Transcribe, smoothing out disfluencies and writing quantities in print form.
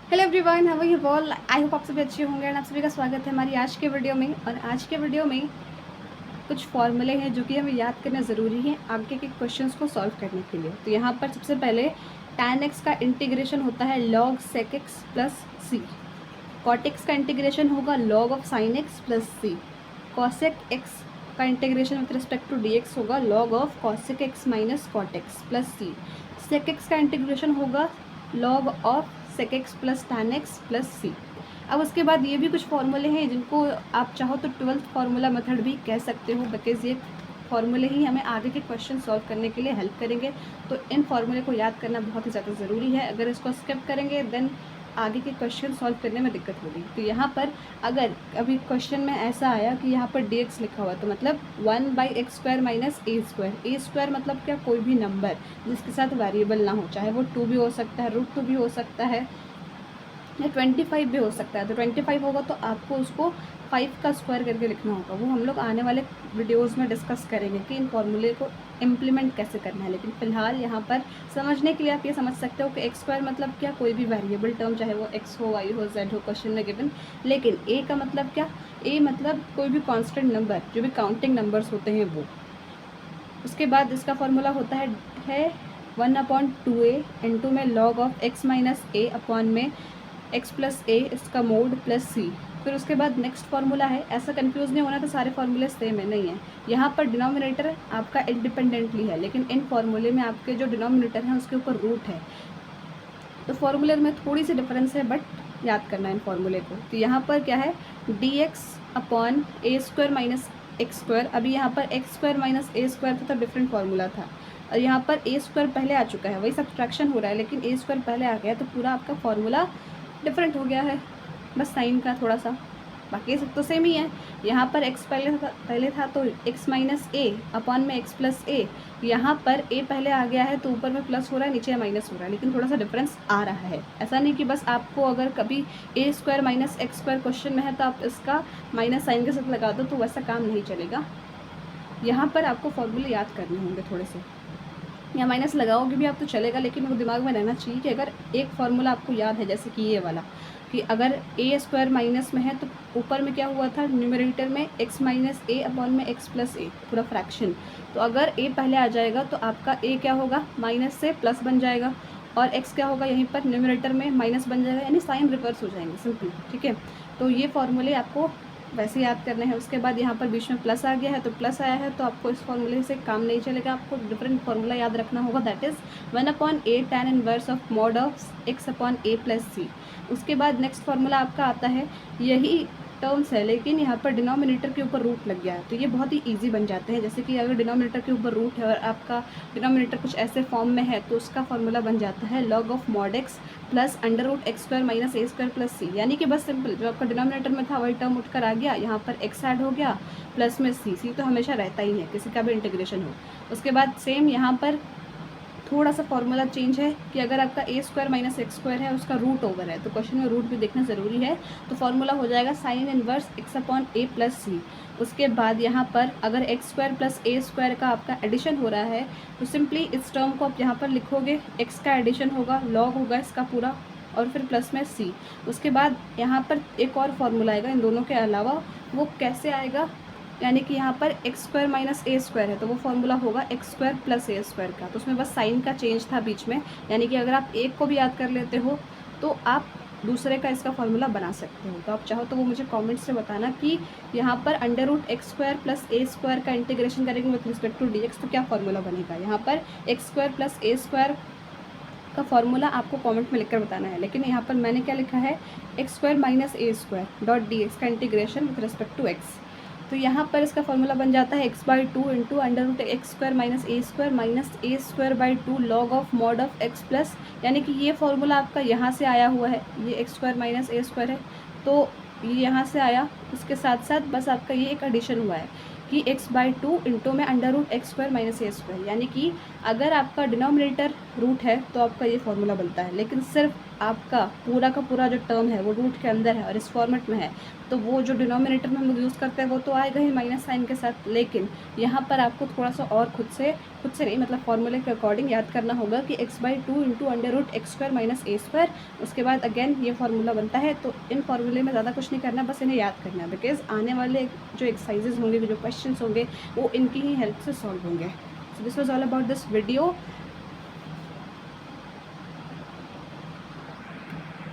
Hello everyone, how are you all. I hope आप सभी अच्छे होंगे एंड आप सभी का स्वागत है हमारी आज के वीडियो में। और आज के वीडियो में कुछ फॉर्मूले हैं जो कि हमें याद करना ज़रूरी है आगे के क्वेश्चंस को सॉल्व करने के लिए। तो यहाँ पर सबसे पहले tan x का इंटीग्रेशन होता है log sec x plus C. cot x का इंटीग्रेशन होगा log of sin x plus C. cosec x का integration with respect to dx होगा log ऑफ cosec x minus cot x plus C. sec x का integration होगा log of sec x plus tan x plus C. अब उसके बाद ये भी कुछ फॉर्मूले हैं जिनको आप चाहो तो 12th फार्मूला मेथड भी कह सकते हो, बिकॉज ये फॉर्मूले ही हमें आगे के क्वेश्चन सॉल्व करने के लिए हेल्प करेंगे। तो इन फॉर्मूले को याद करना बहुत ही ज़्यादा ज़रूरी है। अगर इसको स्किप करेंगे देन आगे के क्वेश्चन सॉल्व करने में दिक्कत होगी। तो यहाँ पर अगर अभी क्वेश्चन में ऐसा आया कि यहाँ पर dx लिखा हुआ, तो मतलब 1/x² माइनस a² मतलब क्या, कोई भी नंबर जिसके साथ वेरिएबल ना हो, चाहे वो 2 भी हो सकता है, √2 भी हो सकता है या 25 भी हो सकता है। तो 25 होगा तो आपको उसको 5 का स्क्वायर करके लिखना होगा। वो हम लोग आने वाले वीडियोस में डिस्कस करेंगे कि इन फॉर्मूले को इम्प्लीमेंट कैसे करना है। लेकिन फिलहाल यहाँ पर समझने के लिए आप ये समझ सकते हो कि x² मतलब क्या, कोई भी वेरिएबल टर्म, चाहे वो x हो, y हो, z हो, क्वेश्चन में गिवन। लेकिन a का मतलब क्या, a मतलब कोई भी कॉन्स्टेंट नंबर, जो भी काउंटिंग नंबर्स होते हैं वो। उसके बाद इसका फॉर्मूला होता है 1/2a इंटू में log of x minus a upon में x प्लस a इसका मोड प्लस सी। फिर उसके बाद नेक्स्ट फार्मूला है, ऐसा कंफ्यूज नहीं होना तो सारे फार्मूले सेम है, नहीं है। यहाँ पर डिनोमिनेटर आपका इंडिपेंडेंटली है, लेकिन इन फार्मूले में आपके जो डिनोमिनेटर हैं उसके ऊपर रूट है। तो फार्मूले में थोड़ी सी डिफरेंस है, बट याद करना है इन फार्मूले को। तो यहाँ पर क्या है, dx upon a² minus x²। अभी यहाँ पर x² माइनस a² था तो डिफरेंट फार्मूला था, और यहाँ पर a² पहले आ चुका है, वही सब्ट्रैक्शन हो रहा है, लेकिन a² पहले आ गया तो पूरा आपका फार्मूला डिफरेंट हो गया है, बस साइन का थोड़ा सा, बाकी सब तो सेम ही है। यहाँ पर x पहले था तो x माइनस a अपॉन में x प्लस a। यहाँ पर a पहले आ गया है तो ऊपर में प्लस हो रहा है, नीचे माइनस हो रहा है, लेकिन थोड़ा सा डिफरेंस आ रहा है। ऐसा नहीं कि बस आपको अगर कभी a² माइनस x² क्वेश्चन में है तो आप इसका माइनस साइन के साथ लगा दो, तो वैसा काम नहीं चलेगा। यहाँ पर आपको फॉर्मूले याद करने होंगे थोड़े से, या माइनस लगाओगे भी आप तो चलेगा, लेकिन वो दिमाग में रहना चाहिए कि अगर एक फार्मूला आपको याद है, जैसे कि ये वाला, कि अगर a² माइनस में है तो ऊपर में क्या हुआ था, न्यूमरेटर में x माइनस a अपॉन में x प्लस a, पूरा फ्रैक्शन। तो अगर a पहले आ जाएगा तो आपका a क्या होगा, माइनस से प्लस बन जाएगा, और x क्या होगा, यहीं पर न्यूमरेटर में माइनस बन जाएगा, यानी साइन रिवर्स हो जाएंगे, सिंपल। ठीक है, तो ये फॉर्मूले आपको वैसे याद करना है। उसके बाद यहाँ पर बीच में प्लस आ गया है तो प्लस आया है, तो आपको इस फॉर्मूले से काम नहीं चलेगा, आपको डिफरेंट फार्मूला याद रखना होगा, that is 1/a tan inverse of mod of x upon a plus C. उसके बाद नेक्स्ट फार्मूला आपका आता है, यही टर्म्स है लेकिन यहाँ पर डिनोमिनेटर के ऊपर रूट लग गया है, तो ये बहुत ही ईजी बन जाते हैं। जैसे कि अगर डिनोमिनेटर के ऊपर रूट है और आपका डिनोमिनेटर कुछ ऐसे फॉर्म में है तो उसका फार्मूला बन जाता है log of mod x plus √x² minus a² plus C. यानी कि बस सिंपल, जो आपका डिनोमिनेटर में था वही टर्म उठकर आ गया, यहाँ पर x ऐड हो गया, प्लस में सी तो हमेशा रहता ही है किसी का भी इंटीग्रेशन हो। उसके बाद सेम यहाँ पर थोड़ा सा फॉर्मूला चेंज है कि अगर आपका a² माइनस x² है, उसका रूट ओवर है, तो क्वेश्चन में रूट भी देखना ज़रूरी है। तो फॉर्मूला हो जाएगा sine inverse x upon a plus C. उसके बाद यहाँ पर अगर x² प्लस a² का आपका एडिशन हो रहा है तो सिंपली इस टर्म को आप यहाँ पर लिखोगे, x का एडिशन होगा, लॉग होगा इसका पूरा, और फिर प्लस में सी। उसके बाद यहाँ पर एक और फार्मूला आएगा इन दोनों के अलावा, वो कैसे आएगा, यानी कि यहाँ पर x² माइनस a² है तो वो फार्मूला होगा x² प्लस a² का, तो उसमें बस साइन का चेंज था बीच में। यानी कि अगर आप एक को भी याद कर लेते हो तो आप दूसरे का इसका फार्मूला बना सकते हो। तो आप चाहो तो वो मुझे कमेंट से बताना कि यहाँ पर √x² प्लस a² का इंटीग्रेशन करेंगे विथ रिस्पेक्ट टू dx तो क्या फार्मूला बनेगा। यहाँ पर x² प्लस a² का फॉर्मूला आपको कमेंट में लिखकर बताना है, लेकिन यहाँ पर मैंने क्या लिखा है, x² minus a² dot dx का integration with respect to x। तो यहाँ पर इसका फॉर्मूला बन जाता है x/2 into √x² minus a² log of mod of x plus, यानी कि ये फार्मूला आपका यहाँ से आया हुआ है, ये x² माइनस a² है तो ये यहाँ से आया, उसके साथ साथ बस आपका ये एक एडिशन हुआ है कि x/2 इंटू में √x² माइनस a², यानी कि अगर आपका डिनोमिनेटर रूट है तो आपका ये फार्मूला बनता है, लेकिन सिर्फ आपका पूरा का पूरा जो टर्म है वो रूट के अंदर है और इस फॉर्मेट में है, तो वो जो डिनोमिनेटर में हम लोग यूज़ करते हैं वो तो आएगा ही माइनस साइन के साथ। लेकिन यहाँ पर आपको थोड़ा सा और खुद से नहीं, मतलब फॉर्मूले के अकॉर्डिंग याद करना होगा कि x/2 into under root x square minus a square, उसके बाद अगेन ये फार्मूला बनता है। तो इन फार्मूले में ज़्यादा कुछ नहीं करना, बस इन्हें याद करना है, बिकॉज आने वाले जो एक्सरसाइजेज होंगे, जो क्वेश्चन होंगे, वो इनकी ही हेल्प से सॉल्व होंगे। So this was all about this video.